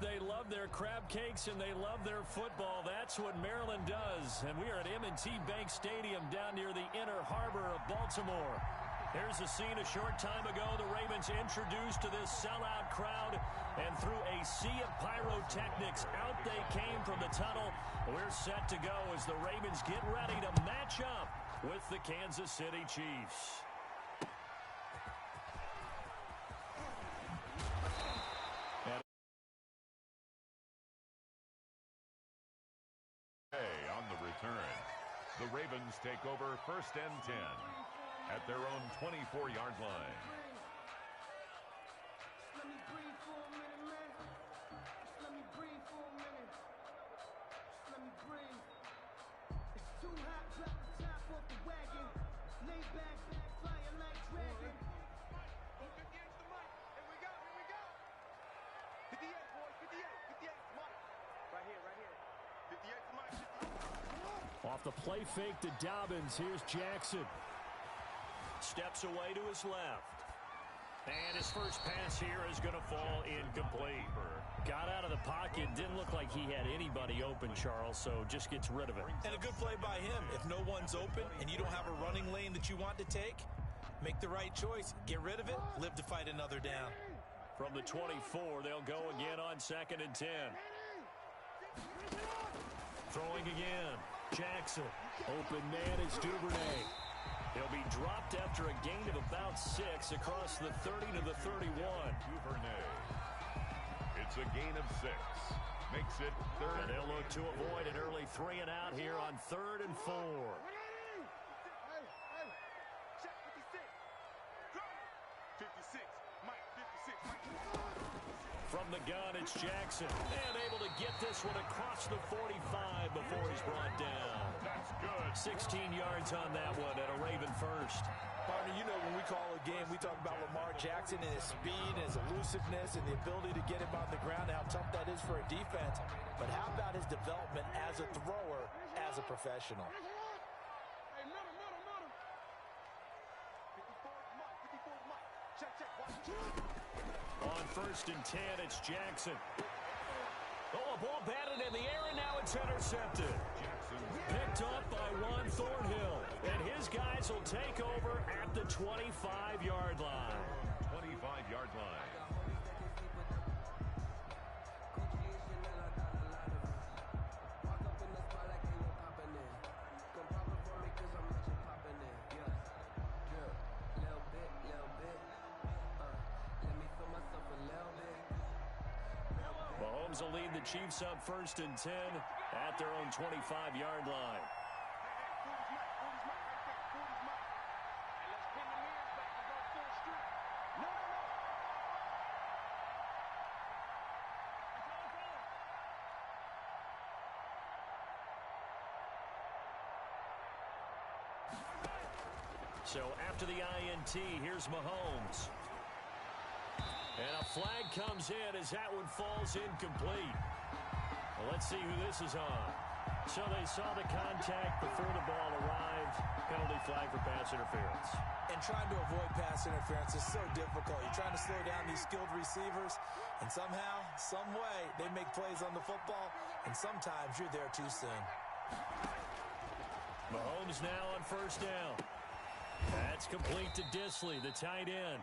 They love their crab cakes and they love their football. That's what Maryland does. And we are at M&T Bank Stadium down near the Inner Harbor of Baltimore. Here's a scene a short time ago. The Ravens introduced to this sellout crowd, and through a sea of pyrotechnics, out they came from the tunnel. We're set to go as the Ravens get ready to match up with the Kansas City Chiefs. On the return, the Ravens take over 1st and 10 at their own 24-yard line. Let me breathe for a minute, man. Let me breathe for a minute. Let me breathe. It's too hot, drop the top off the wagon. Lay back, flying like dragon. Focus against the mic. Here we go, here we go. 58, boys, 58, 58, mic. Right here, right here. 58 to mic, 58. Off the play fake to Dubz. Here's Jackson. Steps away to his left. And his first pass here is going to fall incomplete. Got out of the pocket. Didn't look like he had anybody open, Charles, so just gets rid of it. And a good play by him. If no one's open and you don't have a running lane that you want to take, make the right choice. Get rid of it. Live to fight another down. From the 24, they'll go again on 2nd and 10. Throwing again. Jackson. Open man is Duvernay. He'll be dropped after a gain of about 6 across the 30 to the 31. Duvernay. It's a gain of 6. Makes it 3rd. And they'll look to avoid an early 3 and out here on 3rd and 4. Check 56. Go. 56. Mike, 56. Mike. From the gun, it's Jackson. And able to get this one across the 45 before he's brought down. That's good. 16 yards on that one at a Raven first. Partner, you know when we call a game, we talk about Lamar Jackson and his speed, and his elusiveness, and the ability to get him on the ground, and how tough that is for a defense. But how about his development as a thrower, as a professional? Hey, middle. 54 is Mike, 54 is Mike. Check, watch. On 1st and 10, it's Jackson. Oh, a ball batted in the air, and now it's intercepted. Picked up by Juan Thornhill. And his guys will take over at the 25-yard line. 25-yard line. Mahomes will lead the Chiefs up 1st and 10 at their own 25-yard line. So after the INT, here's Mahomes. And a flag comes in as that one falls incomplete. Well, let's see who this is on. So they saw the contact before the ball arrived. Penalty flag for pass interference. And trying to avoid pass interference is so difficult. You're trying to slow down these skilled receivers, and somehow, some way, they make plays on the football, and sometimes you're there too soon. Mahomes now on 1st down. That's complete to Disley, the tight end.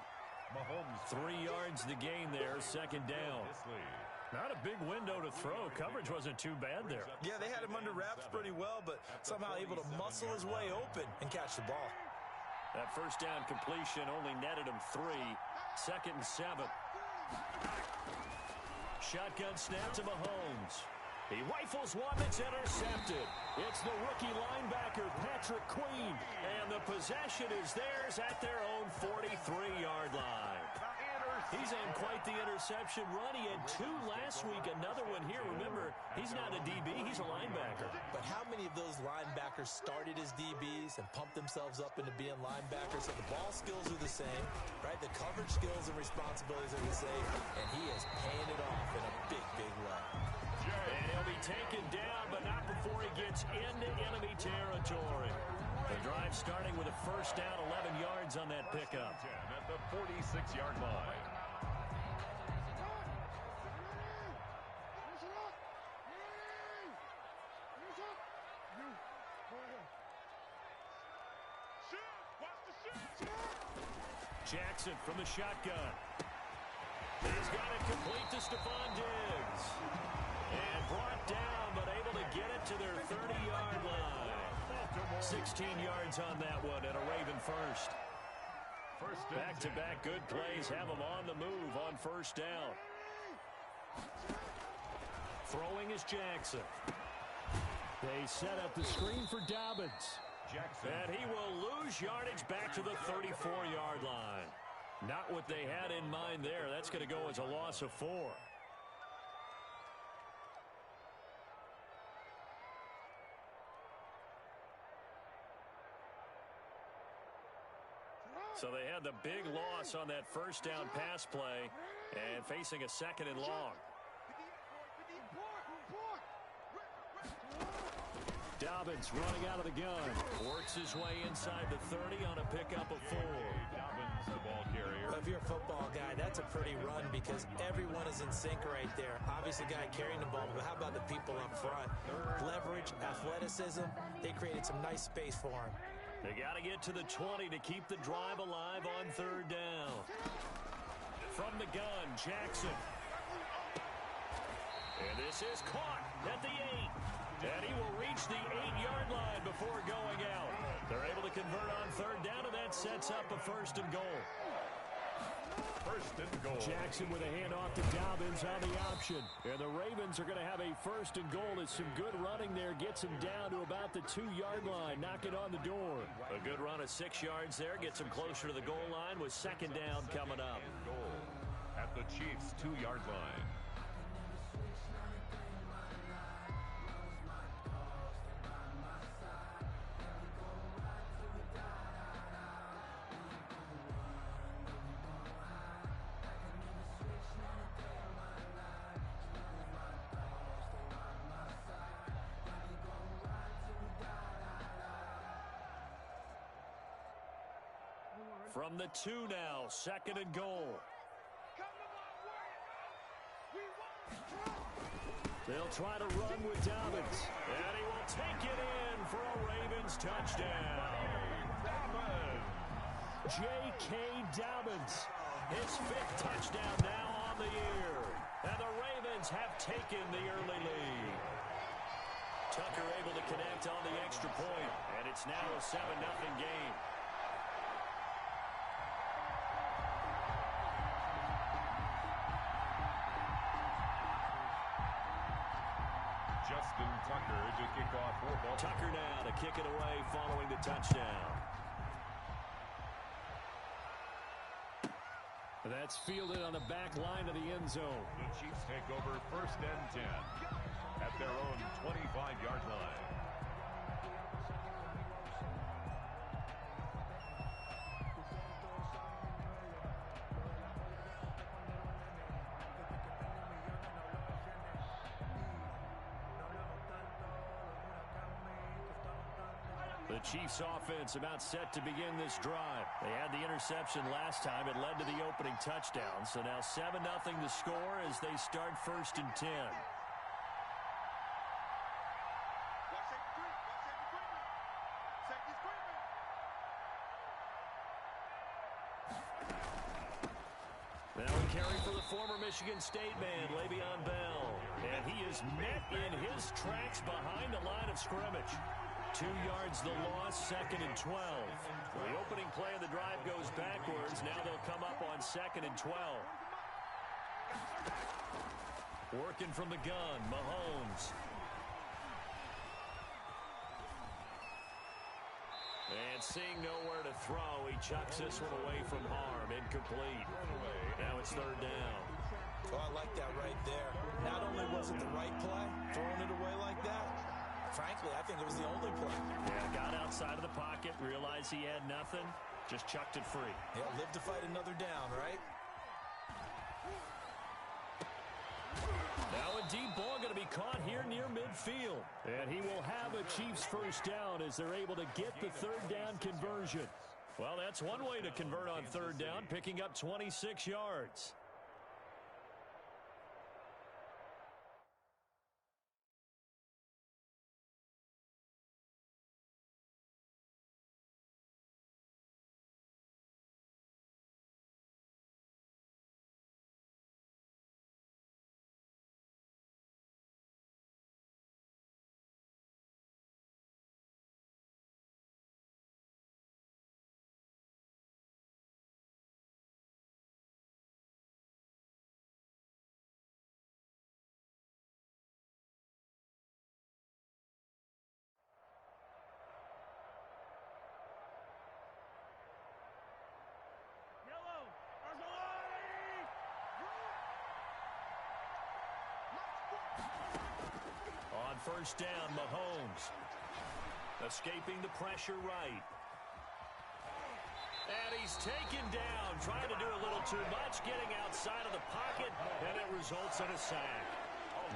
Mahomes 3 yards the gain there, 2nd down. Not a big window to throw. Coverage wasn't too bad there. Yeah, they had him under wraps pretty well, but somehow able to muscle his way open and catch the ball. That 1st down completion only netted him 3. 2nd and 7. Shotgun snap to Mahomes. He rifles one that's intercepted. It's the rookie linebacker, Patrick Queen. And the possession is theirs at their own 43-yard line. He's on quite the interception run. He had 2 last week, another one here. Remember, he's not a DB, he's a linebacker. But how many of those linebackers started as DBs and pumped themselves up into being linebackers? So the ball skills are the same, right? The coverage skills and responsibilities are the same, and he is paying it off in a big, big way. And he'll be taken down, but not before he gets into enemy territory. The drive starting with a 1st down, 11 yards on that pickup. At the 46-yard line. Jackson from the shotgun. He's got it complete to Stephon Diggs. And brought down, but able to get it to their 30-yard line. 16 yards on that one, and a Raven first. Back-to-back good plays have them on the move on first down. Throwing is Jackson. They set up the screen for Dubz. Jackson. And he will lose yardage back to the 34-yard line. Not what they had in mind there. That's going to go as a loss of 4. So they had the big loss on that first down pass play and facing a second and long. Dubz running out of the gun. Works his way inside the 30 on a pickup of 4. Dubz, the ball carrier. If you're a football guy, that's a pretty run because everyone is in sync right there. Obviously, the guy carrying the ball, but how about the people up front? Leverage, athleticism, they created some nice space for him. They got to get to the 20 to keep the drive alive on third down. From the gun, Jackson. And this is caught at the 8. And he will reach the 8-yard line before going out. They're able to convert on third down, and that sets up a first and goal. First and goal. Jackson with a handoff to Dubz on the option. And the Ravens are going to have a first and goal. As some good running there gets him down to about the 2-yard line. Knock it on the door. A good run of 6 yards there. Gets him closer to the goal line with second down coming up. Goal at the Chiefs' 2-yard line. From the 2 now, second and goal. They'll try to run with Dubz. And he will take it in for a Ravens touchdown. J.K. Dubz, his 5th touchdown now on the year. And the Ravens have taken the early lead. Tucker able to connect on the extra point. And it's now a 7-0 game. Justin Tucker to kick off for Baltimore. Tucker now to kick it away following the touchdown. That's fielded on the back line of the end zone. The Chiefs take over first and 10 at their own 25-yard line. The Chiefs offense about set to begin this drive. They had the interception last time. It led to the opening touchdown. So now 7-0 to score as they start first and 10. Now we carry for the former Michigan State man, Le'Veon Bell. And he is met in his tracks behind the line of scrimmage. 2 yards the loss, second and 12. The opening play of the drive goes backwards. Now they'll come up on second and 12. Working from the gun, Mahomes. And seeing nowhere to throw, he chucks this one away from harm. Incomplete. Now it's third down. Oh, I like that right there. Not only was it the right play, throwing it away like that, frankly, I think it was the only play. Yeah, got outside of the pocket, realized he had nothing, just chucked it free. Yeah, live to fight another down, right? Now a deep ball going to be caught here near midfield. And he will have a Chiefs first down as they're able to get the third down conversion. Well, that's one way to convert on third down, picking up 26 yards. On first down, Mahomes. Escaping the pressure right. And he's taken down, trying to do a little too much, getting outside of the pocket, and it results in a sack.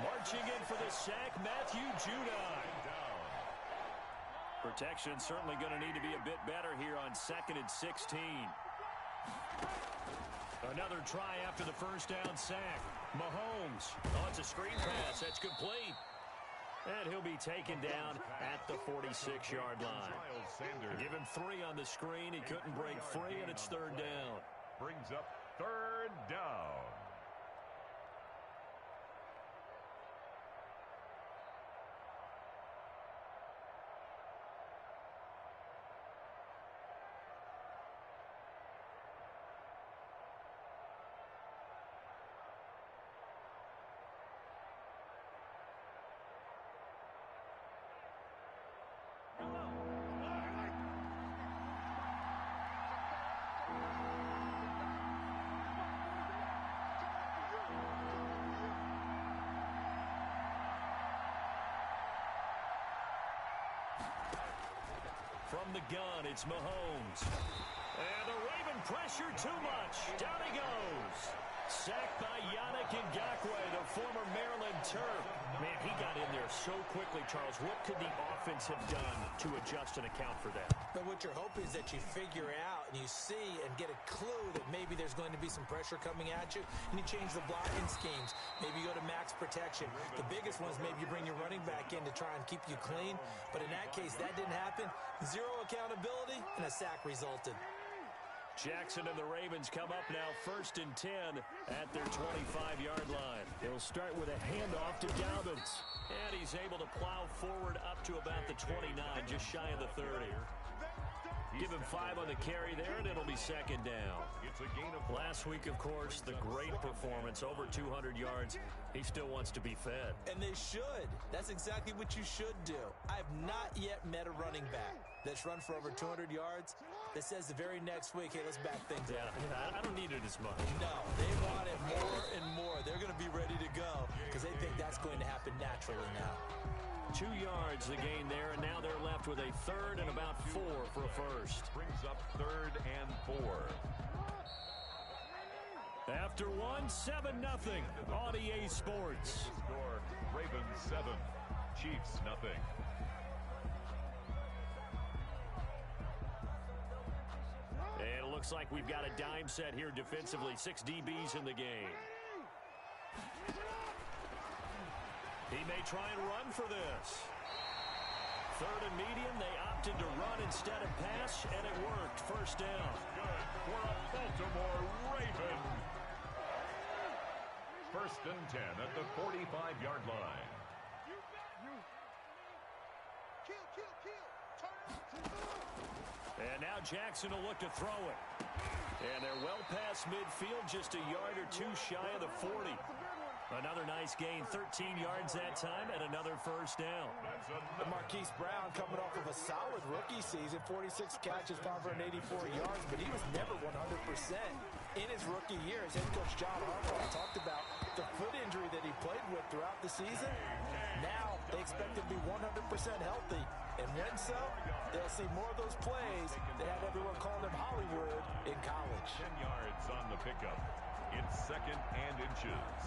Marching in for the sack, Matthew Judon. Protection certainly going to need to be a bit better here on 2nd and 16. Another try after the first down sack. Mahomes. Oh, it's a screen pass. That's complete. And he'll be taken down at the 46-yard line. Give him 3 on the screen. He couldn't break free, and it's 3rd down. Brings up 3rd down. From the gun, it's Mahomes. And the Raven pressure too much. Down he goes. Sacked by Yannick Ngakoue, the former Maryland Terp. Man, he got in there so quickly, Charles. What could the offense have done to adjust and account for that? But what you're hoping is that you figure out and you see and get a clue that maybe there's going to be some pressure coming at you, and you change the blocking schemes. Maybe you go to max protection. The biggest ones, maybe you bring your running back in to try and keep you clean. But in that case, that didn't happen. 0 accountability, and a sack resulted. Jackson and the Ravens come up now 1st and 10 at their 25-yard line. They'll start with a handoff to Dubz. And he's able to plow forward up to about the 29, just shy of the 30. Give him 5 on the carry there, and it'll be 2nd down. It's a gain of Last week, of course, the great performance, over 200 yards. He still wants to be fed. And they should. That's exactly what you should do. I have not yet met a running back that's run for over 200 yards that says the very next week, hey, let's back things up. Yeah, I don't need it as much. No, they want it more and more. They're going to be ready to go because they think that's going to happen naturally now. 2 yards the gain there, and now they're left with a 3rd and about 4 for a first. brings up 3rd and 4. After 7-0 on EA Sports. Score, Ravens 7, Chiefs nothing. And it looks like we've got a dime set here defensively. 6 DBs in the game. He may try and run for this. 3rd and medium, they opted to run instead of pass, and it worked. First down. Good for a Baltimore Raven. 1st and 10 at the 45-yard line. And now Jackson will look to throw it. And they're well past midfield, just a yard or 2 shy of the 40. Another nice gain, 13 yards that time, and another first down. And Marquise Brown coming off of a solid rookie season, 46 catches, 584 yards, but he was never 100% in his rookie year. As head coach John Harbaugh talked about the foot injury that he played with throughout the season. Now they expect him to be 100% healthy. And when so, they'll see more of those plays that had everyone calling him Hollywood in college. 10 yards on the pickup. It's 2nd and inches.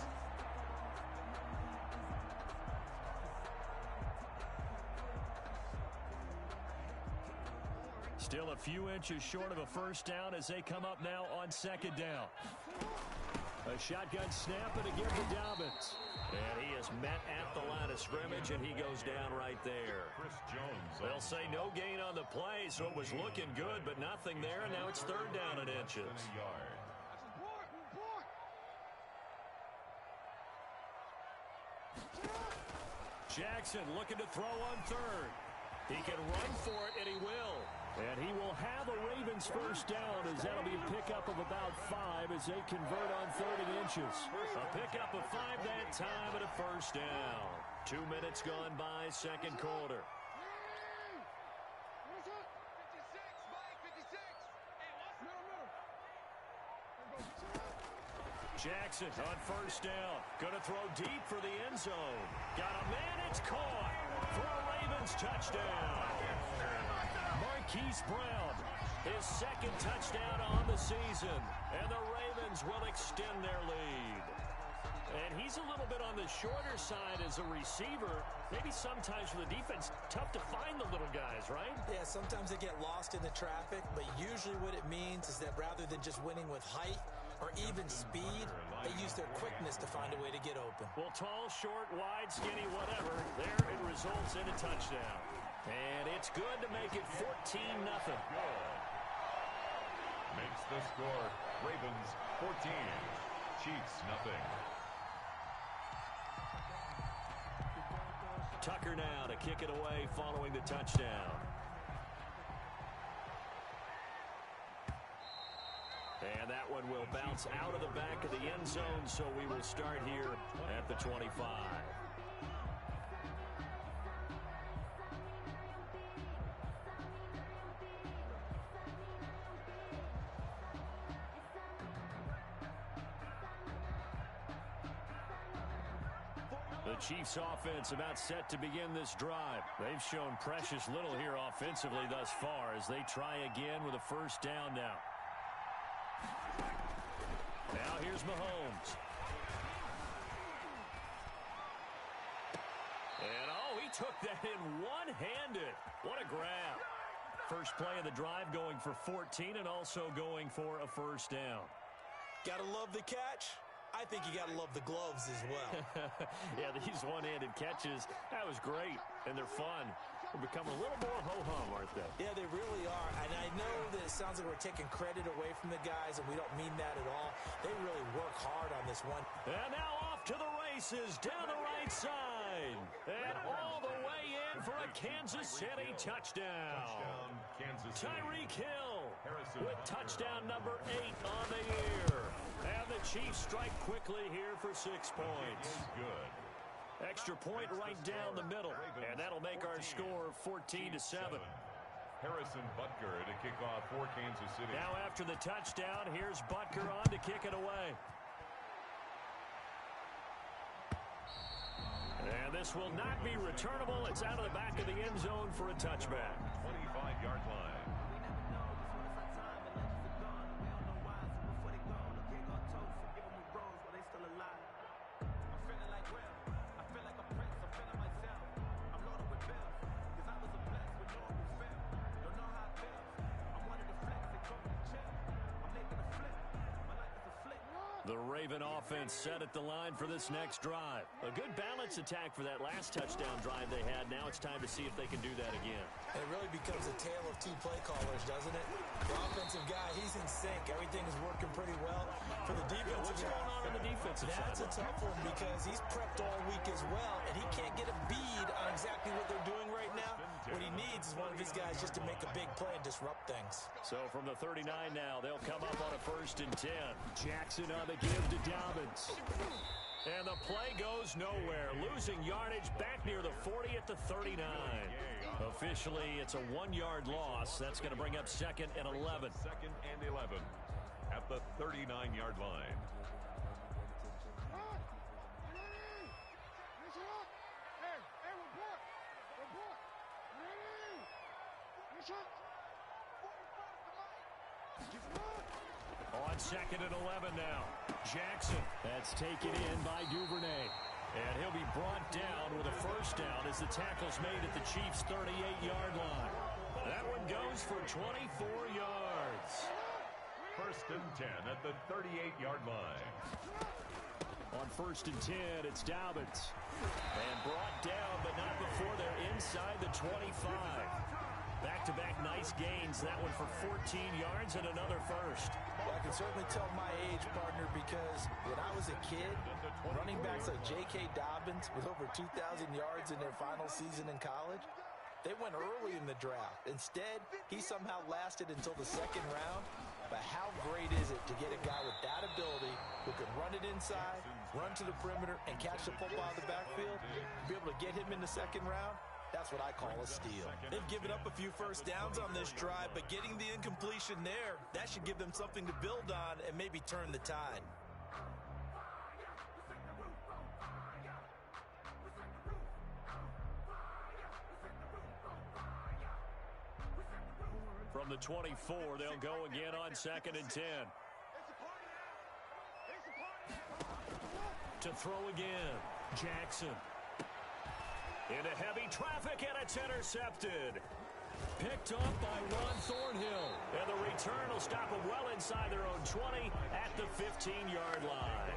Still a few inches short of a first down as they come up now on 2nd down. A shotgun snap and again to Dubz. And he is met at the line of scrimmage, and he goes down right there. Chris Jones. They'll say no gain on the play, so it was looking good, but nothing there, and now it's 3rd down and inches. Jackson looking to throw on 3rd. He can run for it, and he will. And he will have a Ravens first down, as that'll be a pickup of about 5 as they convert on 3rd and inches. A pickup of 5 that time and a first down. 2 minutes gone by, 2nd quarter. Jackson on first down. Going to throw deep for the end zone. Got a man, it's caught for a Ravens touchdown. Marquise Brown, his second touchdown on the season. And the Ravens will extend their lead. And he's a little bit on the shorter side as a receiver. Maybe sometimes for the defense, tough to find the little guys, right? Yeah, sometimes they get lost in the traffic, but usually what it means is that rather than just winning with height or even speed, they use their quickness to find a way to get open. Well, tall, short, wide, skinny, whatever, there it results in a touchdown. And it's good to make it 14-0. Makes the score Ravens 14, Chiefs nothing. Tucker now to kick it away following the touchdown. And that one will bounce out of the back of the end zone, so we will start here at the 25. The Chiefs offense about set to begin this drive. They've shown precious little here offensively thus far as they try again with a first down now. Now here's Mahomes. And oh, he took that in one-handed. What a grab. First play of the drive going for 14 and also going for a first down. Gotta love the catch. I think you got to love the gloves as well. Yeah, these one-handed catches, that was great, and they're fun. They're becoming a little more ho-hum, aren't they? Yeah, they really are, and I know that it sounds like we're taking credit away from the guys, and we don't mean that at all. They really work hard on this one. And now off to the races down the right side. And all the way in for a Kansas City touchdown. Kansas City. Tyreek Hill with touchdown number 8 on the year. And the Chiefs strike quickly here for 6 points. Good. Extra point right down the middle. And that'll make our score 14-7. Harrison Butker to kick off for Kansas City. Now after the touchdown, here's Butker on to kick it away. And this will not be returnable. It's out of the back of the end zone for a touchback. 25-yard line. The Raven offense set at the line for this next drive. A good balance attack for that last touchdown drive they had. Now it's time to see if they can do that again. And it really becomes a tale of two play callers, doesn't it? The offensive guy, he's in sync. Everything is working pretty well. For the defensive What's going on in the defensive side? That's a tough one because he's prepped all week as well, and he can't get a bead on exactly what they're doing right now. What he needs is one of his guys just to make a big play and disrupt things. So from the 39 now, they'll come up on a 1st and 10. Jackson on the give to Dubz. And the play goes nowhere. Losing yardage back near the 40 at the 39. Officially, it's a 1-yard loss. That's going to bring up 2nd and 11. 2nd and 11 at the 39-yard line. On 2nd and 11 now. Jackson. That's taken in by Duvernay. And he'll be brought down with a first down as the tackle's made at the Chiefs' 38-yard line. That one goes for 24 yards. 1st and 10 at the 38-yard line. On 1st and 10, it's Dubz. And brought down, but not before they're inside the 25. Back-to-back nice gains. That one for 14 yards and another first. Well, I can certainly tell my age, partner, because when I was a kid, running backs like J.K. Dobbins with over 2,000 yards in their final season in college, they went early in the draft. Instead, he somehow lasted until the 2nd round. But how great is it to get a guy with that ability who can run it inside, run to the perimeter, and catch the football out of the backfield? Be able to get him in the 2nd round? That's what I call a steal. They've given up a few first downs on this drive, but getting the incompletion there, that should give them something to build on and maybe turn the tide. From the 24, they'll go again on 2nd and 10. To throw again, Jackson. Into heavy traffic, and it's intercepted. Picked up by Ron Thornhill. And the return will stop them well inside their own 20 at the 15-yard line.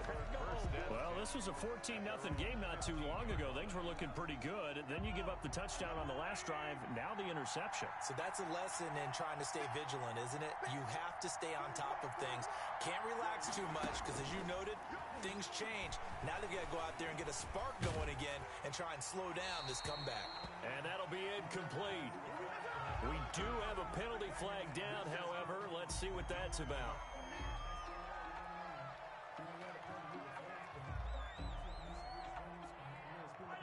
Well, this was a 14-0 game not too long ago. Things were looking pretty good. Then you give up the touchdown on the last drive. Now the interception. So that's a lesson in trying to stay vigilant, isn't it? You have to stay on top of things. Can't relax too much because, as you noted, things change. Now they've got to go out there and get a spark going again and try and slow down this comeback. And that'll be incomplete. We do have a penalty flag down, however. Let's see what that's about.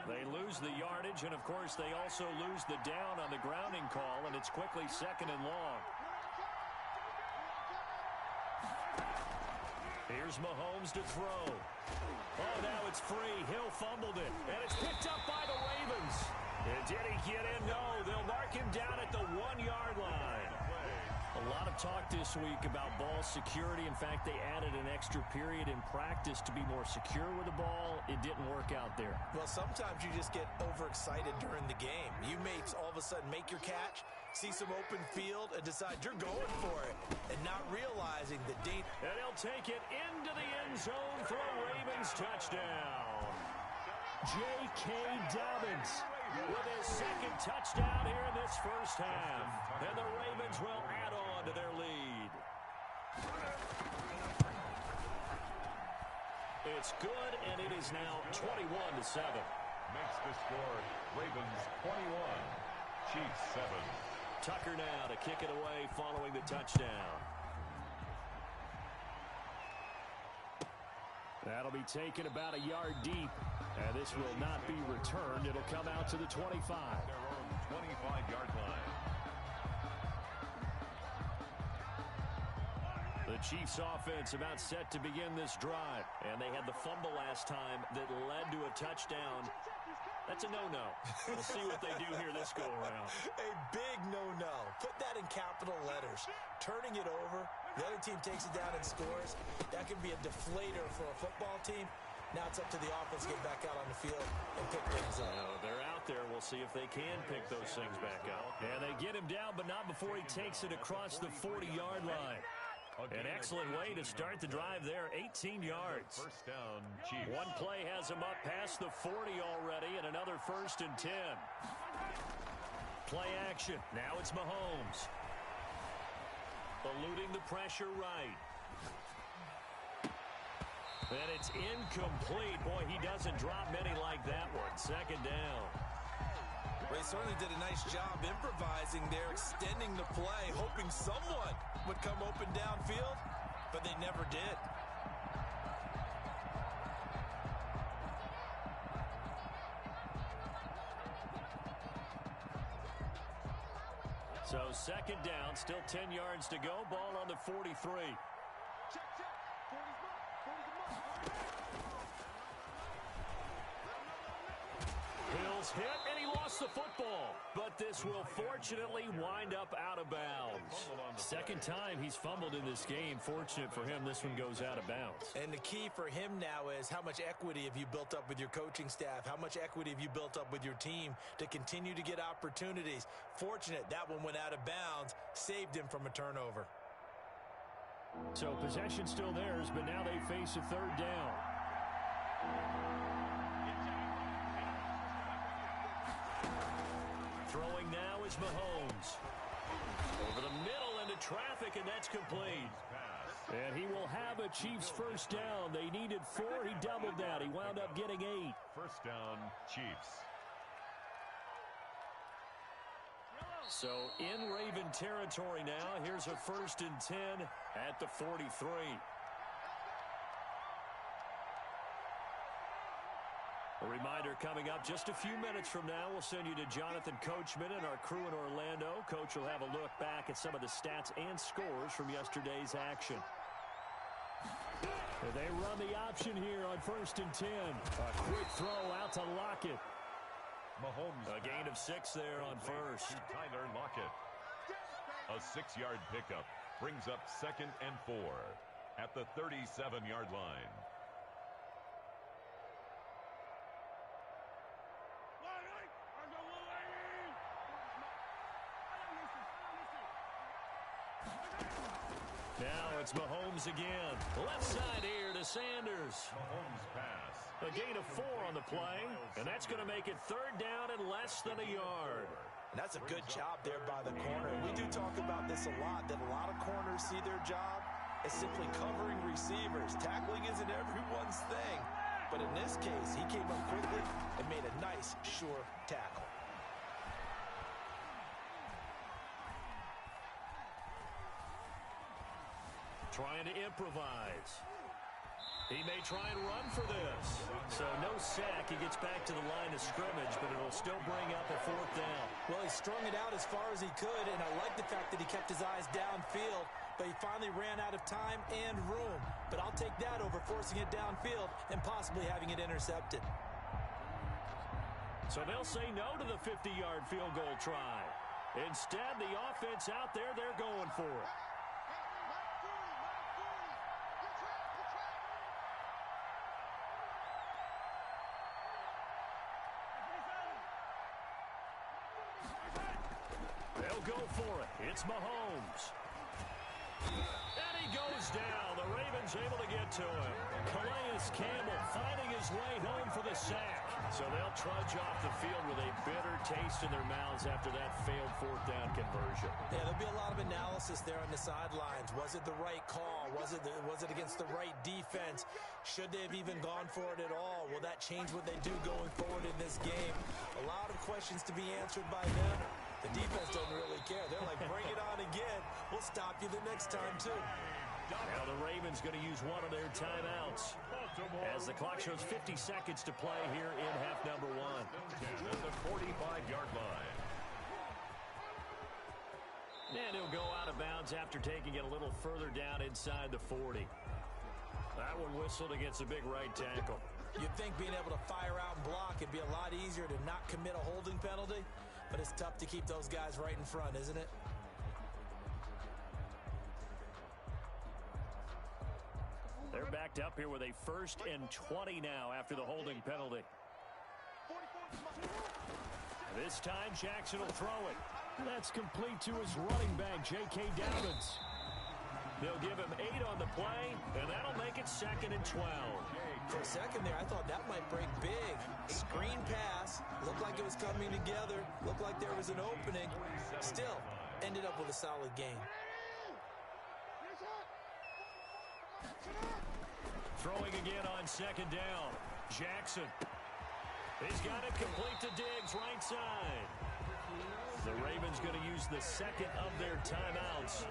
They lose the yardage, and, of course, they also lose the down on the grounding call, and it's quickly 2nd and long. Here's Mahomes to throw. Oh, now it's free. Hill fumbled it, and it's picked up by the Ravens. And did he get in? No, they'll mark him down at the 1-yard line. A lot of talk this week about ball security. In fact, they added an extra period in practice to be more secure with the ball. It didn't work out there. Well, sometimes you just get overexcited during the game. You may all of a sudden make your catch, see some open field, and decide you're going for it, and not realizing the danger. And he'll take it into the end zone for a Ravens touchdown. J.K. Dubz with his 2nd touchdown here in this first half. And the Ravens will add on to their lead. It's good, and it is now 21-7. Makes the score Ravens 21, Chiefs 7. Tucker now to kick it away following the touchdown. That'll be taken about a yard deep. And this will not be returned. It'll come out to the 25. Their own 25-yard line. The Chiefs offense about set to begin this drive. And they had the fumble last time that led to a touchdown. That's a no-no. We'll see what they do here this go-around. A big no-no. Put that in capital letters. Turning it over, the other team takes it down and scores. That can be a deflator for a football team. Now it's up to the offense to get back out on the field and pick things up. They're out there. We'll see if they can pick those things back up. And they get him down, but not before he takes it across the 40-yard line. An excellent way to start the drive there, 18 yards. First down, Chiefs. One play has him up past the 40 already, and another 1st and 10. Play action. Now it's Mahomes. Eluding the pressure right. And it's incomplete. Boy, he doesn't drop many like that one. 2nd down. They certainly did a nice job improvising there, extending the play, hoping someone would come open downfield, but they never did. So 2nd down, still 10 yards to go. Ball on the 43. Hill's hit, and he lost the football. But this will fortunately wind up out of bounds. 2nd time he's fumbled in this game. Fortunate for him, this one goes out of bounds. And the key for him now is how much equity have you built up with your coaching staff? How much equity have you built up with your team to continue to get opportunities? Fortunate that one went out of bounds, saved him from a turnover. So possession still theirs, but now they face a 3rd down. Throwing now is Mahomes. Over the middle into traffic, and that's complete. And he will have a Chiefs 1st down. They needed 4. He doubled that. He wound up getting 8. First down, Chiefs. So in Raven territory now. Here's a 1st and 10 at the 43. A reminder coming up just a few minutes from now. We'll send you to Jonathan Coachman and our crew in Orlando. Coach will have a look back at some of the stats and scores from yesterday's action. They run the option here on 1st and 10. A quick throw out to Lockett. Mahomes. A gain of 6 there on 1st. Tyler Lockett. A 6-yard pickup brings up 2nd and 4 at the 37-yard line. Now it's Mahomes again. Left side here to Sanders. Mahomes pass. A gain of 4 on the play, and that's going to make it 3rd down and less than a yard. And that's a good job there by the corner. We do talk about this a lot, that a lot of corners see their job as simply covering receivers. Tackling isn't everyone's thing. But in this case, he came up quickly and made a nice, sure tackle. Trying to improvise. He may try and run for this. So no sack. He gets back to the line of scrimmage, but it'll still bring up a 4th down. Well, he strung it out as far as he could, and I like the fact that he kept his eyes downfield, but he finally ran out of time and room. But I'll take that over forcing it downfield and possibly having it intercepted. So they'll say no to the 50-yard field goal try. Instead, the offense out there, they're going for it. They'll go for it. It's Mahomes. And he goes down. The Ravens able to get to him. Calais Campbell finding his way home for the sack. So they'll trudge off the field with a bitter taste in their mouths after that failed 4th down conversion. Yeah, there'll be a lot of analysis there on the sidelines. Was it the right call? Was it against the right defense? Should they have even gone for it at all? Will that change what they do going forward in this game? A lot of questions to be answered by them. The defense doesn't really care. They're like, bring it on again. We'll stop you the next time, too. Now the Ravens going to use one of their timeouts as the clock shows 50 seconds to play here in half number 1. At the 45-yard line. And he'll go out of bounds after taking it a little further down inside the 40. That one whistled against a big right tackle. You'd think being able to fire out and block would be a lot easier to not commit a holding penalty, but it's tough to keep those guys right in front, isn't it? They're backed up here with a 1st and 20 now after the holding penalty. This time Jackson will throw it. That's complete to his running back, J.K. Dubz. They'll give him 8 on the play, and that'll make it 2nd and 12. For a second there, I thought that might break big. Screen pass. Looked like it was coming together. Looked like there was an opening. Still, ended up with a solid game. Throwing again on 2nd down. Jackson. He's got it complete to Diggs, right side. The Ravens going to use the 2nd of their timeouts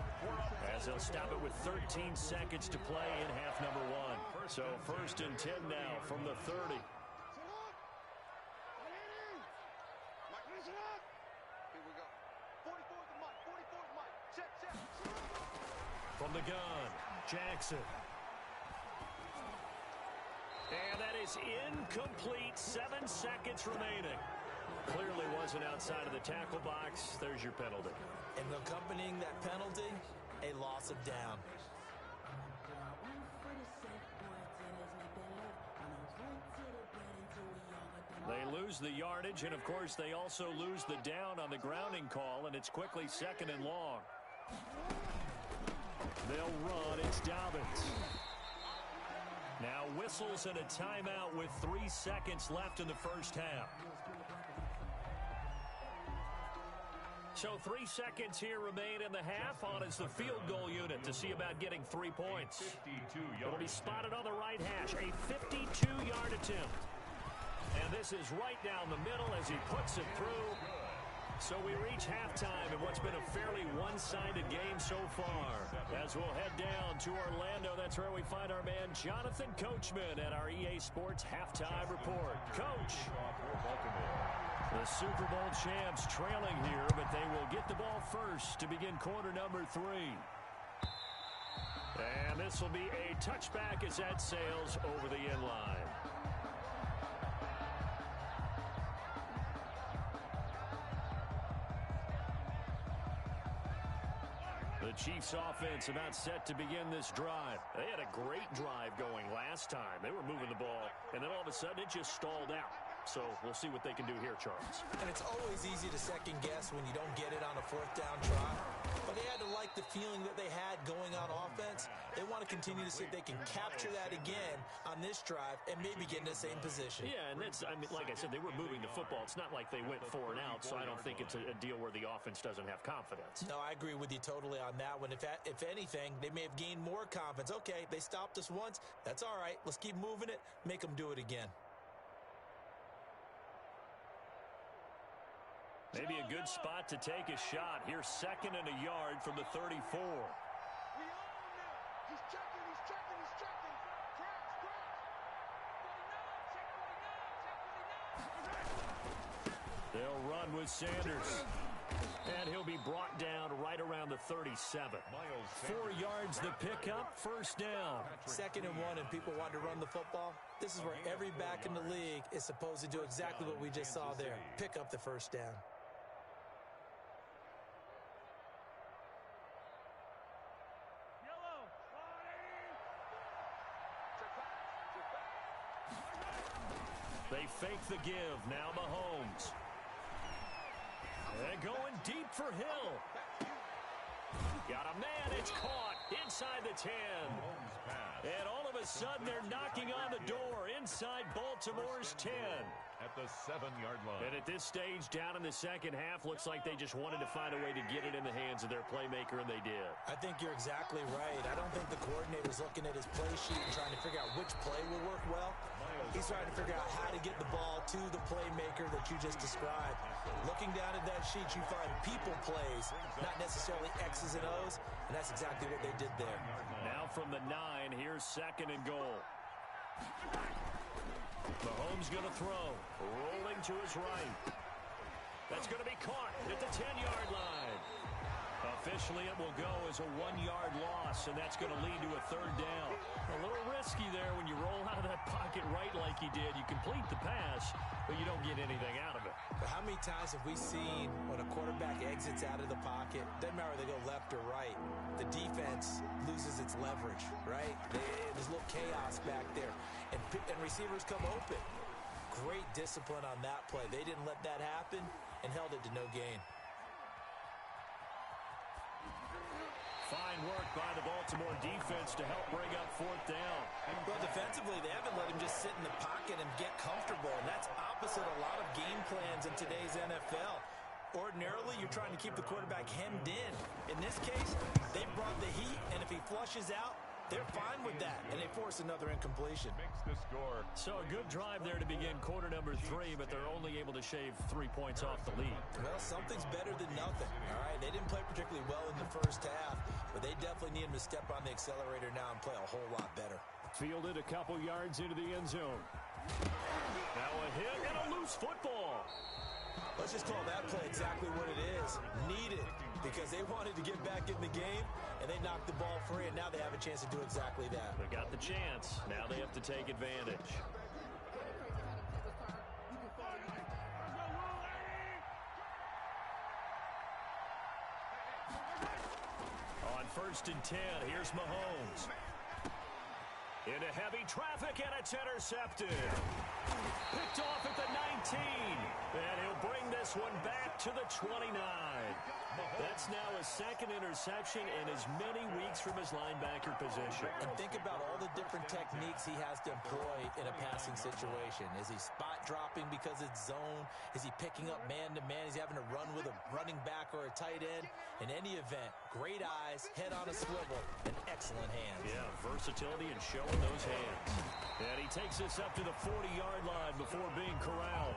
as they'll stop it with 13 seconds to play in half number 1. So 1st and 10 now from the 30. From the gun, Jackson. And that is incomplete. 7 seconds remaining. Clearly wasn't outside of the tackle box. There's your penalty. And accompanying that penalty, a loss of down. They lose the yardage, and of course they also lose the down on the grounding call, and it's quickly 2nd and long. They'll run. It's Dubz. Now whistles and a timeout with 3 seconds left in the first half. So 3 seconds here remain in the half. On is the field goal unit to see about getting 3 points. It'll be spotted on the right hash. A 52-yard attempt. And this is right down the middle as he puts it through. So we reach halftime in what's been a fairly one-sided game so far. As we'll head down to Orlando, that's where we find our man Jonathan Coachman at our EA Sports Halftime Report. Coach! The Super Bowl champs trailing here, but they will get the ball first to begin quarter number 3. And this will be a touchback as that sails over the end line. Chiefs offense about set to begin this drive. They had a great drive going last time. They were moving the ball, and then all of a sudden it just stalled out. So we'll see what they can do here, Charles. And it's always easy to second guess when you don't get it on a fourth down try. But they had to like the feeling that they had going on offense. They want to continue to see if they can capture that again on this drive and maybe get in the same position. Yeah, and that's, I mean, like I said, they were moving the football. It's not like they went 4 and out, so I don't think it's a deal where the offense doesn't have confidence. No, I agree with you totally on that one. If anything, they may have gained more confidence. Okay, they stopped us once. That's all right. Let's keep moving it. Make them do it again. Maybe a good spot to take a shot. Here's 2nd and a yard from the 34. We all know. He's checking. They'll run with Sanders. And he'll be brought down right around the 37. 4 yards the pickup, first down. 2nd and 1, and people want to run the football. This is where every back in the league is supposed to do exactly what we just saw there. Pick up the first down. They fake the give. Now Mahomes. And going deep for Hill. Got a man. It's caught inside the 10. And all of a sudden, they're knocking on the door inside Baltimore's 10. At the 7-yard line. And at this stage, down in the second half, looks like they just wanted to find a way to get it in the hands of their playmaker, and they did. I think you're exactly right. I don't think the coordinator's looking at his play sheet and trying to figure out which play will work well. He's trying to figure out how to get the ball to the playmaker that you just described. Looking down at that sheet, you find people plays, not necessarily X's and O's, and that's exactly what they did there. Now from the 9, here's 2nd and goal. Mahomes going to throw, rolling to his right. That's going to be caught at the 10-yard line. Officially, it will go as a 1-yard loss, and that's going to lead to a 3rd down. A little risky there when you roll out of that pocket right like you did. You complete the pass, but you don't get anything out of it. But how many times have we seen when a quarterback exits out of the pocket, doesn't matter whether they go left or right, the defense loses its leverage, right? There's a little chaos back there, and receivers come open. Great discipline on that play. They didn't let that happen and held it to no gain. Fine work by the Baltimore defense to help bring up 4th down. Well, defensively, they haven't let him just sit in the pocket and get comfortable, and that's opposite a lot of game plans in today's NFL. Ordinarily, you're trying to keep the quarterback hemmed in. In this case, they brought the heat, and if he flushes out, they're fine with that, and they force another incompletion. Makes the score. So a good drive there to begin quarter number 3, but they're only able to shave 3 points off the lead. Well, something's better than nothing, all right? They didn't play particularly well in the first half, but they definitely need him to step on the accelerator now and play a whole lot better. Fielded a couple yards into the end zone. Now a hit and a loose football. Let's just call that play exactly what it is. Needed, because they wanted to get back in the game, and they knocked the ball free, and now they have a chance to do exactly that. They got the chance. Now they have to take advantage. On 1st and 10, here's Mahomes. Into heavy traffic, and it's intercepted. Picked off at the 19. And he'll bring this one back to the 29. That's now his 2nd interception in as many weeks from his linebacker position. And think about all the different techniques he has to employ in a passing situation. Is he spot dropping because it's zone? Is he picking up man-to-man? Is he having to run with a running back or a tight end? In any event, great eyes, head on a swivel, and excellent hands. Yeah, versatility and showing those hands. And he takes this up to the 40-yard line before being corralled.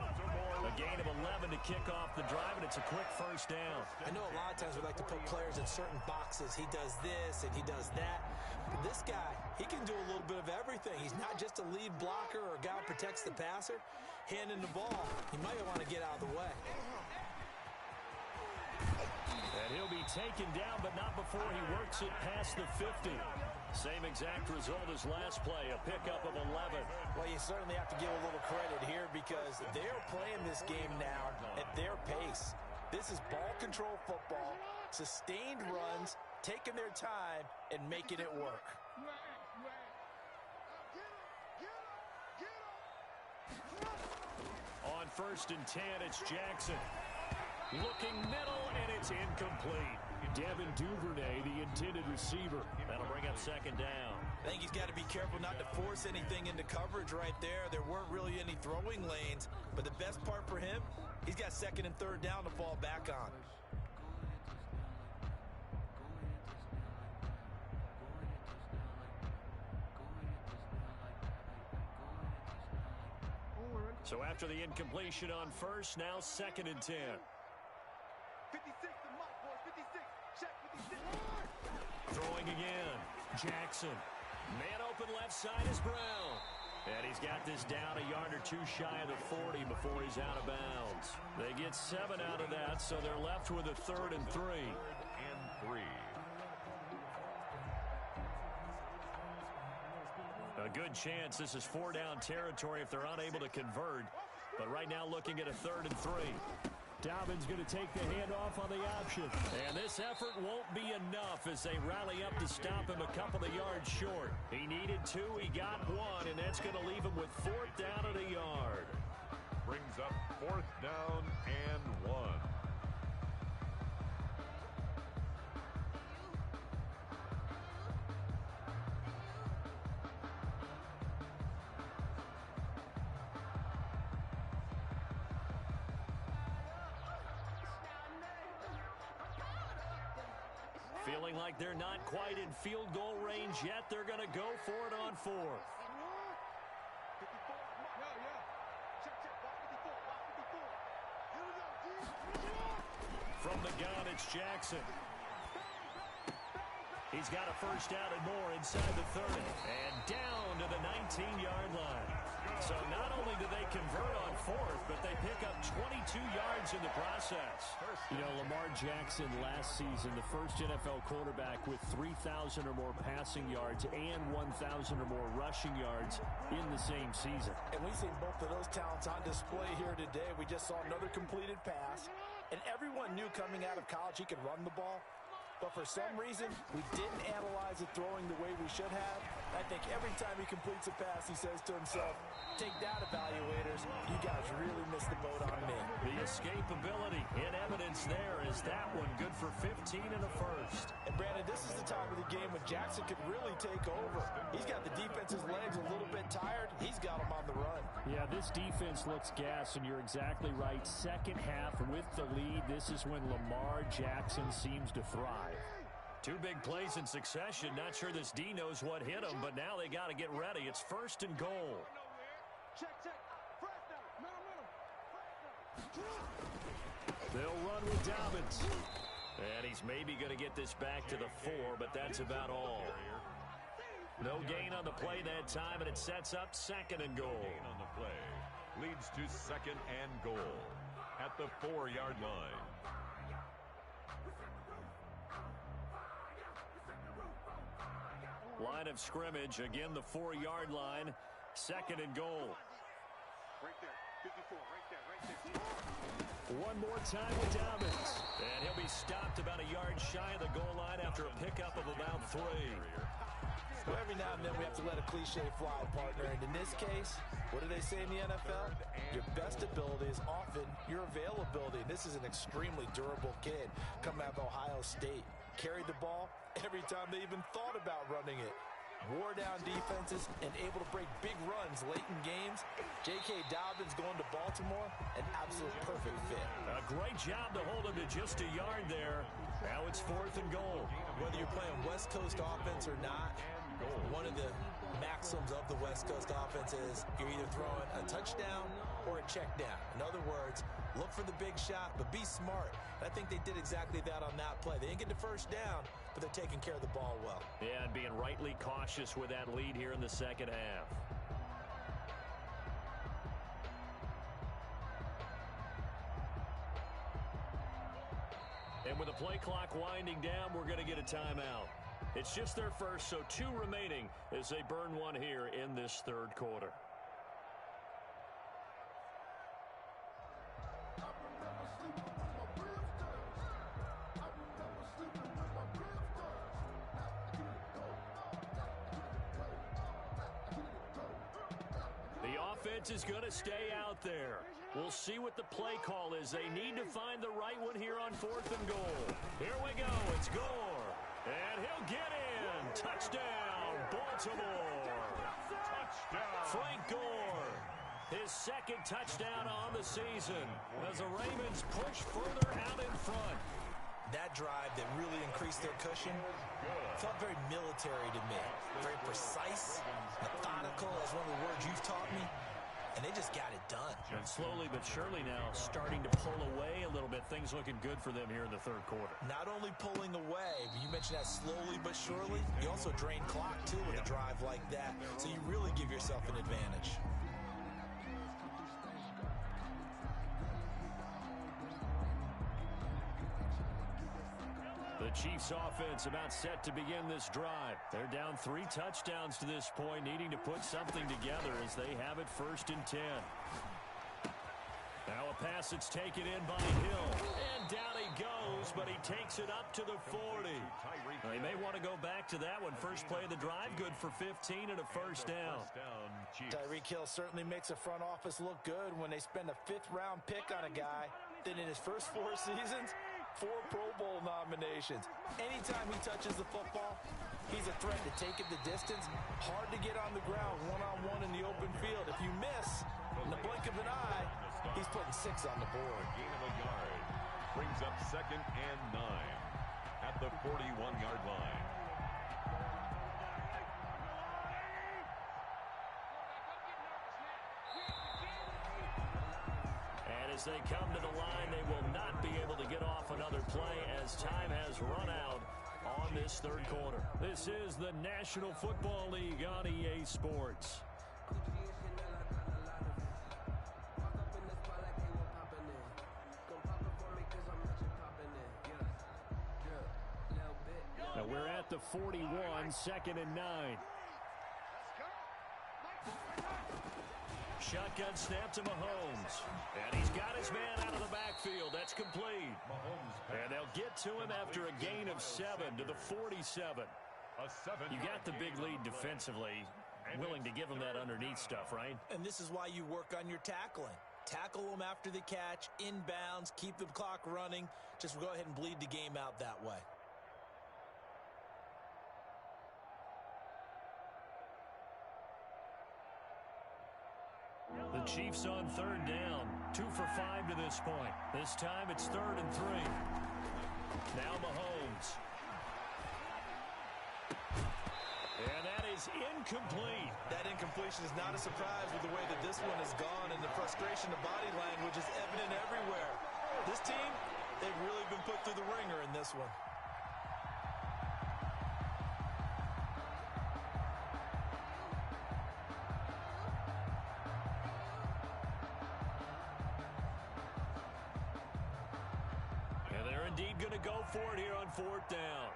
A gain of 11 to kick off the drive, and it's a quick first down. I know a lot of times we like to put players in certain boxes. He does this and he does that. But this guy, he can do a little bit of everything. He's not just a lead blocker or a guy who protects the passer. Handing the ball, he might want to get out of the way. And he'll be taken down, but not before he works it past the 50. Same exact result as last play, a pickup of 11. Well, you certainly have to give a little credit here because they're playing this game now at their pace. This is ball control football, sustained runs, taking their time and making it work. On 1st and 10, it's Jackson. Looking middle, and it's incomplete. Devin Duvernay, the intended receiver. That'll bring up 2nd down. I think he's got to be careful not to force anything into coverage right there. There weren't really any throwing lanes, but the best part for him, he's got 2nd and 3rd down to fall back on. So after the incompletion on 1st, now 2nd and 10. 56 to Mike, boys. 56. Check 56. Throwing again. Jackson. Man open left side is Brown. And he's got this down a yard or two shy of the 40 before he's out of bounds. They get 7 out of that, so they're left with a 3rd and 3. 3rd and 3. A good chance this is 4-down territory if they're unable to convert. But right now looking at a 3rd and 3. Dobbins going to take the handoff on the option. And this effort won't be enough as they rally up to stop him a couple of yards short. He needed 2, he got 1, and that's going to leave him with 4th down at a yard. Brings up 4th down and 1. Feeling like they're not quite in field goal range yet. They're going to go for it on 4th. 54. Check, box 54. Box 54. Here we go, D. From the gun, it's Jackson. He's got a 1st down and more inside the 30. And down to the 19-yard line. So not only do they convert on 4th, but they pick up 22 yards in the process. You know, Lamar Jackson last season, the first NFL quarterback with 3,000 or more passing yards and 1,000 or more rushing yards in the same season. And we've seen both of those talents on display here today. We just saw another completed pass. And everyone knew coming out of college he could run the ball. But for some reason, we didn't analyze it throwing the way we should have. I think every time he completes a pass, he says to himself, take that, evaluators. You guys really missed the boat on me. The escapability in evidence there is that one good for 15 and a 1st. And Brandon, this is the time of the game when Jackson could really take over. He's got the defense's legs a little bit tired. He's got them on the run. Yeah, this defense looks gassed, and you're exactly right. Second half with the lead, this is when Lamar Jackson seems to thrive. 2 big plays in succession. Not sure this D knows what hit him, but now they got to get ready. It's 1st and goal. Check. First down. Middle. They'll run with Dubz. And he's maybe going to get this back to the 4, but that's about all. No gain on the play that time, and it sets up 2nd and goal. Gain on the play leads to 2nd and goal at the 4-yard line. Line of scrimmage, again the 4-yard line, 2nd and goal. Right there. 54. Right there. One more time with Dubz. And he'll be stopped about a yard shy of the goal line after a pickup of about 3. Well, every now and then we have to let a cliche fly, partner. And in this case, what do they say in the NFL? Your best ability is often your availability. And this is an extremely durable kid coming out of Ohio State. Carried the ball every time they even thought about running it. Wore down defenses and able to break big runs late in games. J.K. Dobbins going to Baltimore, an absolute perfect fit. A great job to hold him to just a yard there. Now it's 4th and goal. Whether you're playing West Coast offense or not, one of the maxims of the West Coast offense is you're either throwing a touchdown or a check down. In other words, look for the big shot, but be smart. I think they did exactly that on that play. They didn't get the 1st down, but they're taking care of the ball well. Yeah, and being rightly cautious with that lead here in the 2nd half. And with the play clock winding down, we're going to get a timeout. It's just their first, so 2 remaining as they burn one here in this 3rd quarter. defense is going to stay out there. We'll see what the play call is. They need to find the right one here on 4th and goal. Here we go. It's Gore. And he'll get in. Touchdown, Baltimore. Touchdown. Frank Gore. His second touchdown on the season as the Ravens push further out in front. That drive that really increased their cushion felt very military to me. Very precise, methodical, as one of the words you've taught me. And they just got it done. And slowly but surely now starting to pull away a little bit. Things looking good for them here in the third quarter. Not only pulling away, but you mentioned that slowly but surely. You also drain clock, too, with a drive like that. So you really give yourself an advantage. The Chiefs offense about set to begin this drive. They're down 3 touchdowns to this point, needing to put something together as they have it 1st and 10. Now a pass that's taken in by Hill. And down he goes, but he takes it up to the 40. They may want to go back to that one. First play of the drive, good for 15 and a first down. Tyreek Hill certainly makes the front office look good when they spend a 5th-round pick on a guy. Then in his first 4 seasons, 4 Pro Bowl nominations. Anytime he touches the football, he's a threat to take it the distance. Hard to get on the ground one-on-one in the open field. If you miss, in the blink of an eye, he's putting 6 on the board. Gain of a yard. Brings up 2nd and 9 at the 41-yard line. As they come to the line, they will not be able to get off another play as time has run out on this third quarter. This is the National Football League on EA Sports. Now we're at the 41, 2nd and 9. Shotgun snap to Mahomes. And he's got his man out of the backfield. That's complete. And they'll get to him after a gain of 7 to the 47. You got the big lead defensively. Willing to give him that underneath stuff, right? And this is why you work on your tackling. Tackle them after the catch, inbounds, keep the clock running. Just go ahead and bleed the game out that way. The Chiefs on 3rd down. 2 for 5 to this point. This time it's 3rd and 3. Now Mahomes. And that is incomplete. That incompletion is not a surprise with the way that this one has gone, and the frustration of body language is evident everywhere. This team, they've really been put through the ringer in this one. Going to go for it here on 4th down.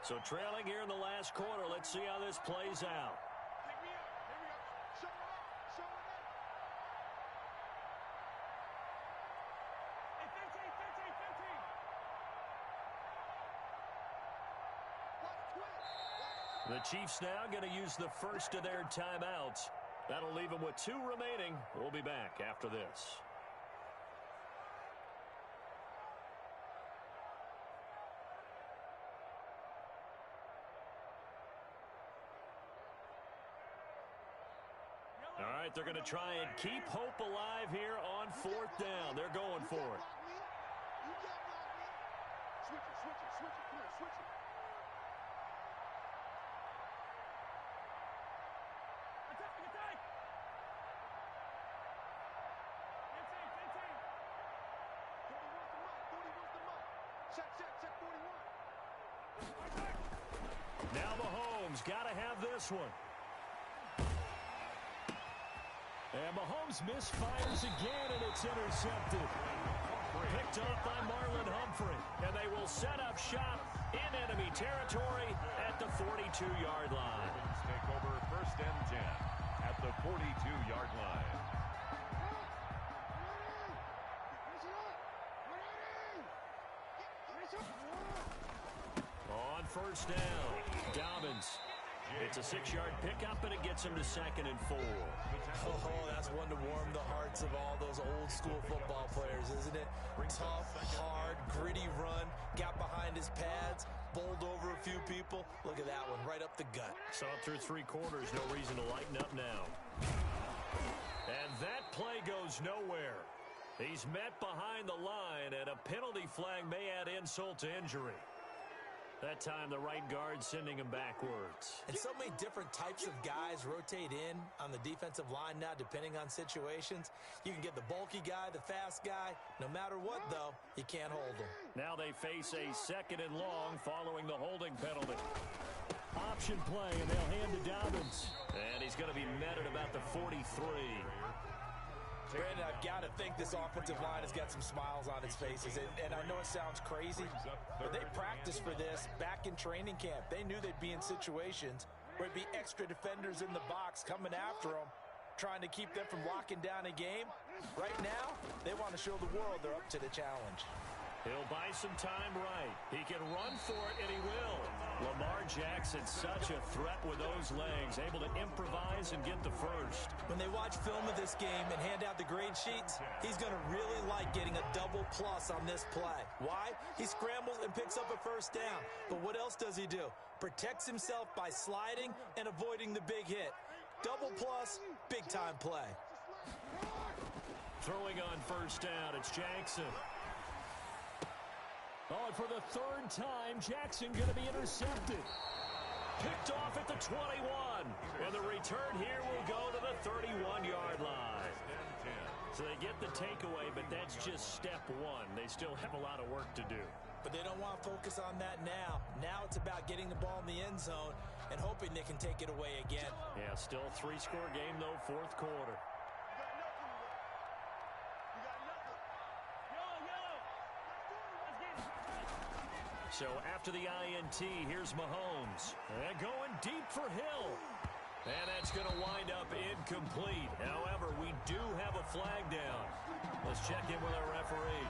So trailing here in the last quarter. Let's see how this plays out. Here we go. Show it up. Show it up. Hey, 15. The Chiefs now going to use the first of their timeouts. That'll leave them with 2 remaining. We'll be back after this. All right, they're going to try and keep hope alive here on 4th down. They're going for it. Switch it. Come here, switch it. Attack. Check 41. Now Mahomes got to have this one. And Mahomes misfires again, and it's intercepted. Picked off by Marlon Humphrey. And they will set up shop in enemy territory at the 42-yard line. Take over 1st and 10 at the 42-yard line. On 1st down, Dubz. It's a 6-yard pickup, and it gets him to 2nd and 4. Oh, that's one to warm the hearts of all those old-school football players, isn't it? Tough, hard, gritty run, got behind his pads, bowled over a few people. Look at that one, right up the gut. Saw it through 3 quarters, no reason to lighten up now. And that play goes nowhere. He's met behind the line, and a penalty flag may add insult to injury. That time, the right guard sending him backwards. And so many different types of guys rotate in on the defensive line now, depending on situations. You can get the bulky guy, the fast guy. No matter what, though, you can't hold him. Now they face a 2nd and long following the holding penalty. Option play, and they'll hand to Dubz. And he's going to be met at about the 43. Brandon, I've got to think this offensive line has got some smiles on its faces. And I know it sounds crazy, but they practiced for this back in training camp. They knew they'd be in situations where it'd be extra defenders in the box coming after them, trying to keep them from locking down a game. Right now, they want to show the world they're up to the challenge. He'll buy some time right. He can run for it, and he will. Lamar Jackson, such a threat with those legs, able to improvise and get the first. When they watch film of this game and hand out the grade sheets, he's going to really like getting a double plus on this play. Why? He scrambles and picks up a first down. But what else does he do? Protects himself by sliding and avoiding the big hit. Double plus, big-time play. Throwing on first down, it's Jackson. Oh, and for the 3rd time, Jackson going to be intercepted. Picked off at the 21. And the return here will go to the 31-yard line. So they get the takeaway, but that's just step 1. They still have a lot of work to do. But they don't want to focus on that now. Now it's about getting the ball in the end zone and hoping they can take it away again. Yeah, still a 3-score game, though, 4th quarter. So after the INT, here's Mahomes. And going deep for Hill. And that's going to wind up incomplete. However, we do have a flag down. Let's check in with our referee.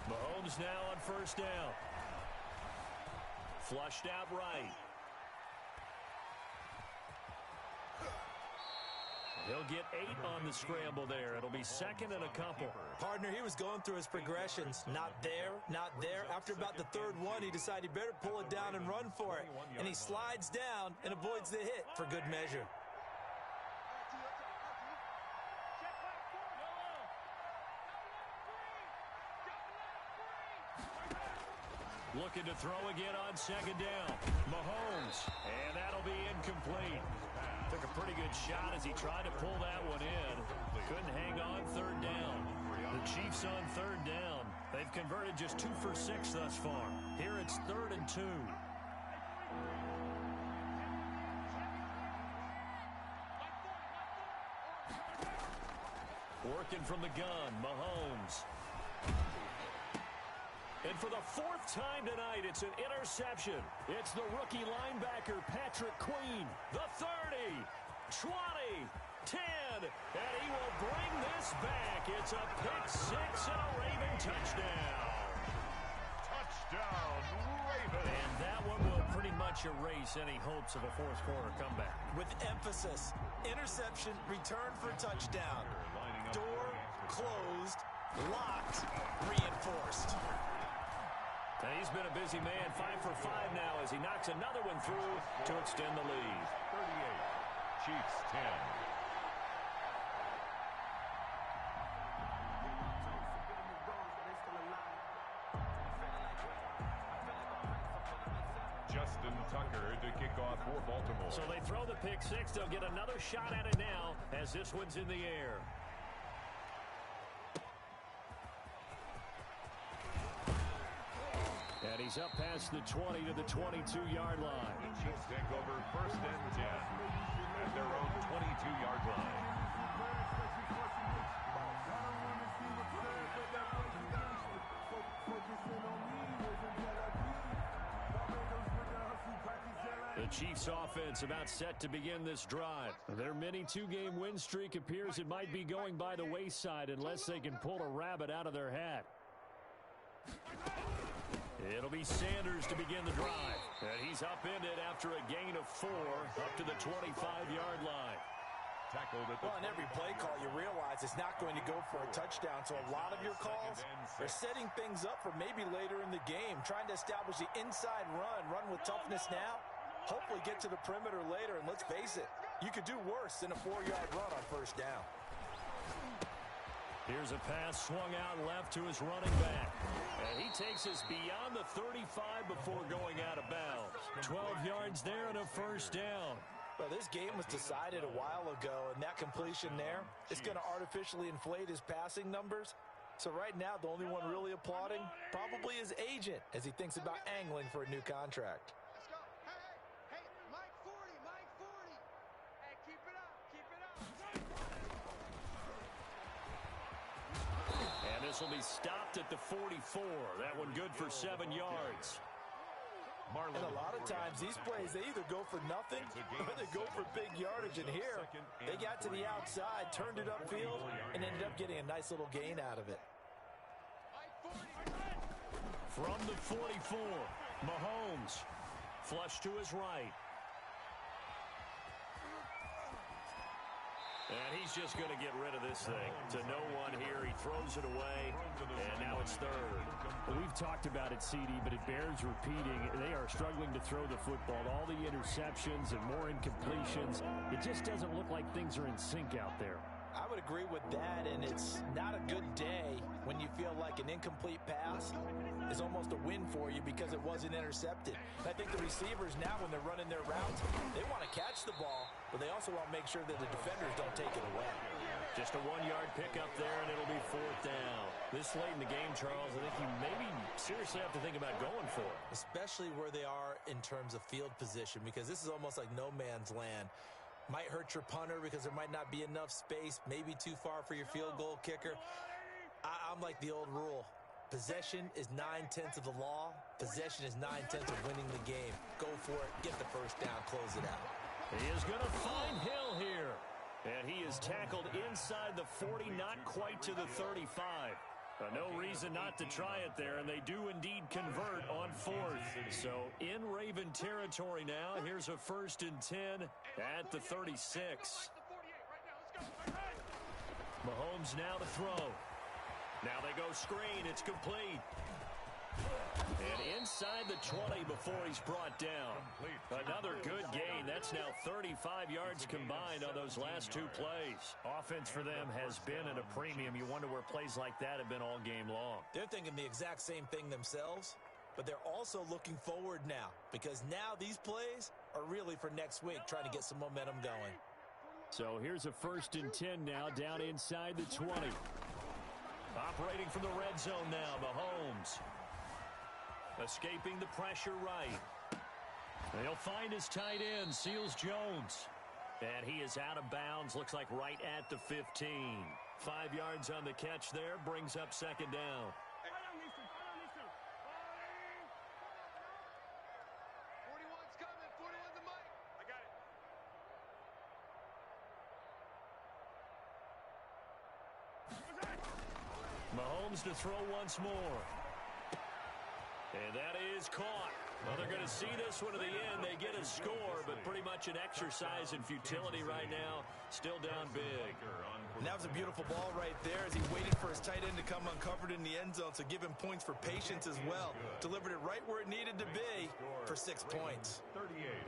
Mahomes now on first down. Flushed out right. He'll get 8 on the scramble there. It'll be 2nd and a couple. Partner, he was going through his progressions. Not there, not there. After about the 3rd one, he decided he better pull it down and run for it. And he slides down and avoids the hit for good measure. Looking to throw again on 2nd down. Mahomes. And that'll be incomplete. Took a pretty good shot as he tried to pull that one in. Couldn't hang on 3rd down. The Chiefs on 3rd down. They've converted just 2 for 6 thus far. Here it's 3rd and 2. Working from the gun, Mahomes. And for the 4th time tonight, it's an interception. It's the rookie linebacker, Patrick Queen. The 30, 20, 10, and he will bring this back. It's a pick-6 and a Raven touchdown. Touchdown, Raven. And that one will pretty much erase any hopes of a 4th quarter comeback. With emphasis, interception, return for touchdown. Door closed, locked, reinforced. And he's been a busy man, 5 for 5 now as he knocks another one through to extend the lead. 38, Chiefs 10. Justin Tucker to kick off for Baltimore. So they throw the pick-6. They'll get another shot at it now as this one's in the air. And he's up past the 20 to the 22-yard line. The Chiefs take over 1st and 10 at their own 22-yard line. Chiefs offense about set to begin this drive. Their mini two-game win streak appears it might be going by the wayside unless they can pull a rabbit out of their hat. It'll be Sanders to begin the drive. And he's upended after a gain of 4 up to the 25-yard line. Well, in every play call, you realize it's not going to go for a touchdown. So a lot of your calls are setting things up for maybe later in the game, trying to establish the inside run with toughness now, hopefully get to the perimeter later. And let's face it, you could do worse than a 4-yard run on first down. Here's a pass swung out left to his running back. And he takes us beyond the 35 before going out of bounds. 12 yards there and a first down. Well, this game was decided a while ago, and that completion there is going to artificially inflate his passing numbers. So right now, the only one really applauding probably his agent as he thinks about angling for a new contract. Let's go. Hey, Mike 40, Mike 40. Hey, keep it up, keep it up. And this will be stopped at the 44. That one good for 7 yards. And a lot of times, these plays, they either go for nothing or they go for big yardage. And here, they got to the outside, turned it upfield, and ended up getting a nice little gain out of it. From the 44, Mahomes, flush to his right. And he's just going to get rid of this thing. To no one here, he throws it away, and now it's third. Well, we've talked about it, CD, but it bears repeating. They are struggling to throw the football. All the interceptions and more incompletions. It just doesn't look like things are in sync out there. I would agree with that, and it's not a good day when you feel like an incomplete pass is almost a win for you because it wasn't intercepted. And I think the receivers now, when they're running their routes, they want to catch the ball, but they also want to make sure that the defenders don't take it away. Just a 1-yard pickup there, and it'll be fourth down. This late in the game, Charles, I think you maybe seriously have to think about going for it. Especially where they are in terms of field position, because this is almost like no man's land. Might hurt your punter because there might not be enough space, maybe too far for your field goal kicker. I'm like the old rule. Possession is 9/10 of the law. Possession is 9/10 of winning the game. Go for it, get the first down, close it out. He is going to find Hill here. And he is tackled inside the 40, not quite to the 35. No reason not to try it there, and they do indeed convert on fourth. So in Raven territory now, here's a 1st and 10 at the 36. Mahomes now to throw. Now they go screen. It's complete. And inside the 20 before he's brought down. Another good gain. That's now 35 yards combined on those last 2 plays. Offense for them has been at a premium. You wonder where plays like that have been all game long. They're thinking the exact same thing themselves, but they're also looking forward now because now these plays are really for next week, trying to get some momentum going. So here's a 1st and 10 now down inside the 20. Operating from the red zone now, Mahomes. Escaping the pressure right. They'll find his tight end, Seals Jones. And he is out of bounds, looks like right at the 15. 5 yards on the catch there, brings up 2nd down. 41's coming, 41's the mic. I got it. Mahomes to throw once more. And that is caught. Well, they're going to see this one to the end. They get a score, but pretty much an exercise in futility right now. Still down big. And that was a beautiful ball right there as he waited for his tight end to come uncovered in the end zone, so give him points for patience as well. Delivered it right where it needed to be for 6 points.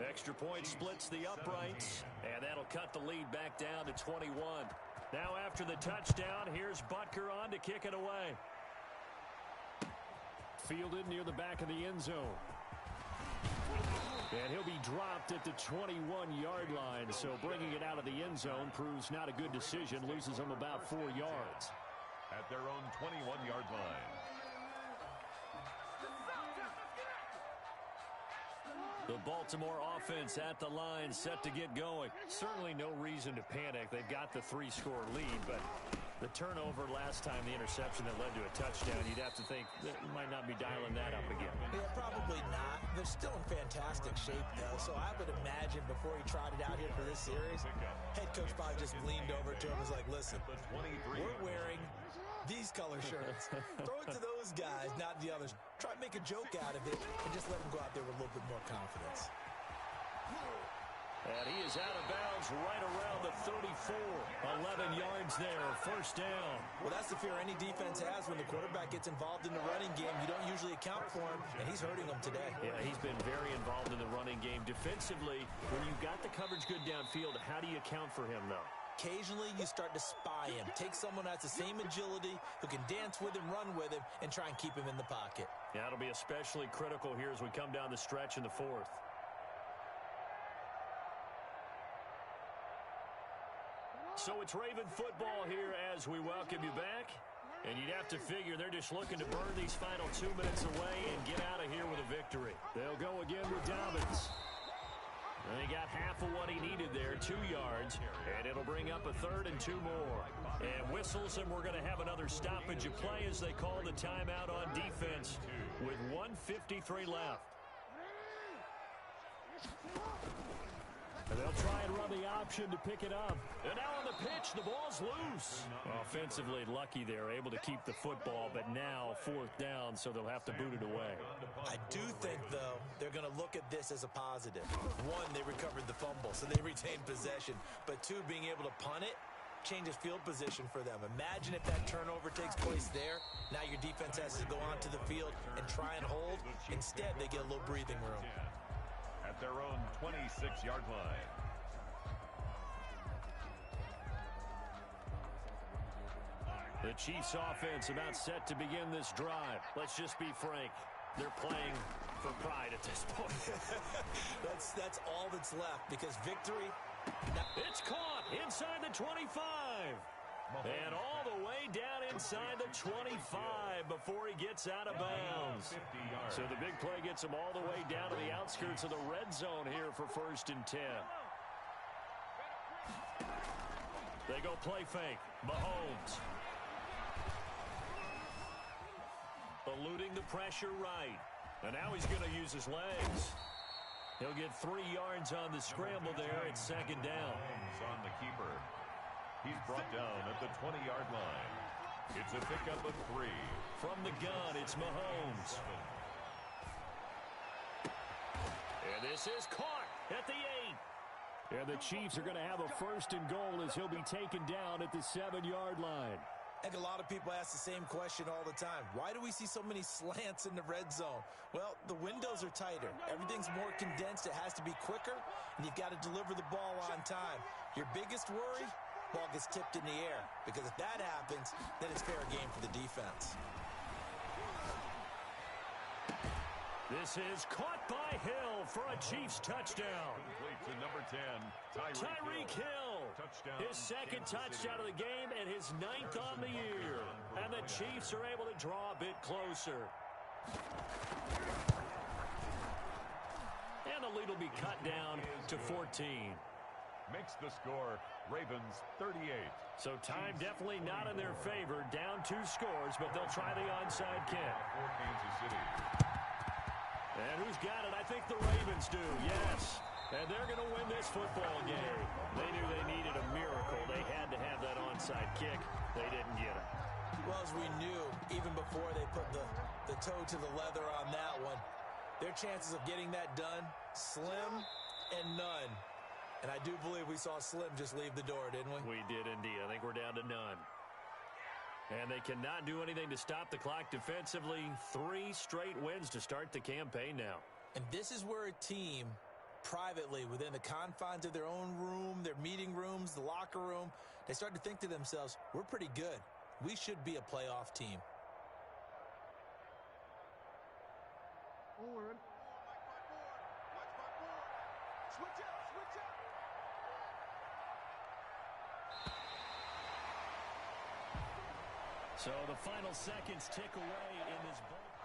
Extra point splits the uprights, and that'll cut the lead back down to 21. Now after the touchdown, here's Butker on to kick it away. Fielded near the back of the end zone. And he'll be dropped at the 21-yard line, so bringing it out of the end zone proves not a good decision. Loses him about 4 yards. At their own 21-yard line. The Baltimore offense at the line, set to get going. Certainly no reason to panic. They've got the 3-score lead, but The turnover last time, the interception that led to a touchdown, you'd have to think that might not be dialing that up again. Yeah, probably not. They're still in fantastic shape, though, so I would imagine before he trotted out here for this series, head coach probably just leaned over to him and was like, listen, we're wearing these color shirts. Throw it to those guys, not the others. Try to make a joke out of it and just let them go out there with a little bit more confidence. And he is out of bounds right around the 34. 11 yards there, first down. Well, that's the fear any defense has when the quarterback gets involved in the running game. You don't usually account for him, and he's hurting them today. Yeah, he's been very involved in the running game. Defensively, when you got the coverage good downfield, how do you account for him, though? Occasionally, you start to spy him. Take someone who has the same agility, who can dance with him, run with him, and try and keep him in the pocket. Yeah, it'll be especially critical here as we come down the stretch in the fourth. So it's Raven football here as we welcome you back. And you'd have to figure they're just looking to burn these final 2 minutes away and get out of here with a victory. They'll go again with Dubz. And he got half of what he needed there, 2 yards. And it'll bring up a 3rd and 2 more. And whistles, and we're going to have another stoppage of play as they call the timeout on defense with 1:53 left. And they'll try and run the option to pick it up. And now on the pitch, the ball's loose. Offensively lucky there, able to keep the football, but now 4th down, so they'll have to boot it away. I do think, though, they're going to look at this as a positive. 1, they recovered the fumble, so they retained possession. But 2, being able to punt it changes field position for them. Imagine if that turnover takes place there. Now your defense has to go onto the field and try and hold. Instead, they get a little breathing room. At their own 26-yard line. The Chiefs offense about set to begin this drive. Let's just be frank. They're playing for pride at this point. That's all that's left because victory. It's caught inside the 25. And all the way down inside the 25 before he gets out of bounds. So the big play gets him all the way down to the outskirts of the red zone here for 1st and 10. They go play fake. Mahomes. Eluding the pressure right. And now he's going to use his legs. He'll get 3 yards on the scramble there. It's 2nd down. On the keeper. He's brought down at the 20-yard line. It's a pickup of 3. From the gun, it's Mahomes. And this is caught at the 8. And the Chiefs are going to have a 1st and goal as he'll be taken down at the 7-yard line. I think a lot of people ask the same question all the time. Why do we see so many slants in the red zone? Well, the windows are tighter. Everything's more condensed. It has to be quicker, and you've got to deliver the ball on time. Your biggest worry? Ball gets tipped in the air, because if that happens, then it's fair game for the defense. This is caught by Hill for a Chiefs touchdown. Complete to number 10, Tyreek Hill. Touchdown. His 2nd touchdown of the game and his 9th on the year. And the Chiefs are able to draw a bit closer. And the lead will be cut down to 14. Makes the score Ravens 38. So time definitely not in their favor. Down 2 scores, but they'll try the onside kick. For Kansas City. And who's got it? I think the Ravens do, yes. And they're going to win this football game. They knew they needed a miracle. They had to have that onside kick. They didn't get it. Well, as we knew, even before they put the toe to the leather on that one, their chances of getting that done, slim and none. And I do believe we saw Slim just leave the door, didn't we? We did indeed. I think we're down to none. And they cannot do anything to stop the clock defensively. 3 straight wins to start the campaign now. And this is where a team, privately, within the confines of their own room, their meeting rooms, the locker room, they start to think to themselves, we're pretty good. We should be a playoff team. Switch out, switch out. So the final seconds tick away in this ball.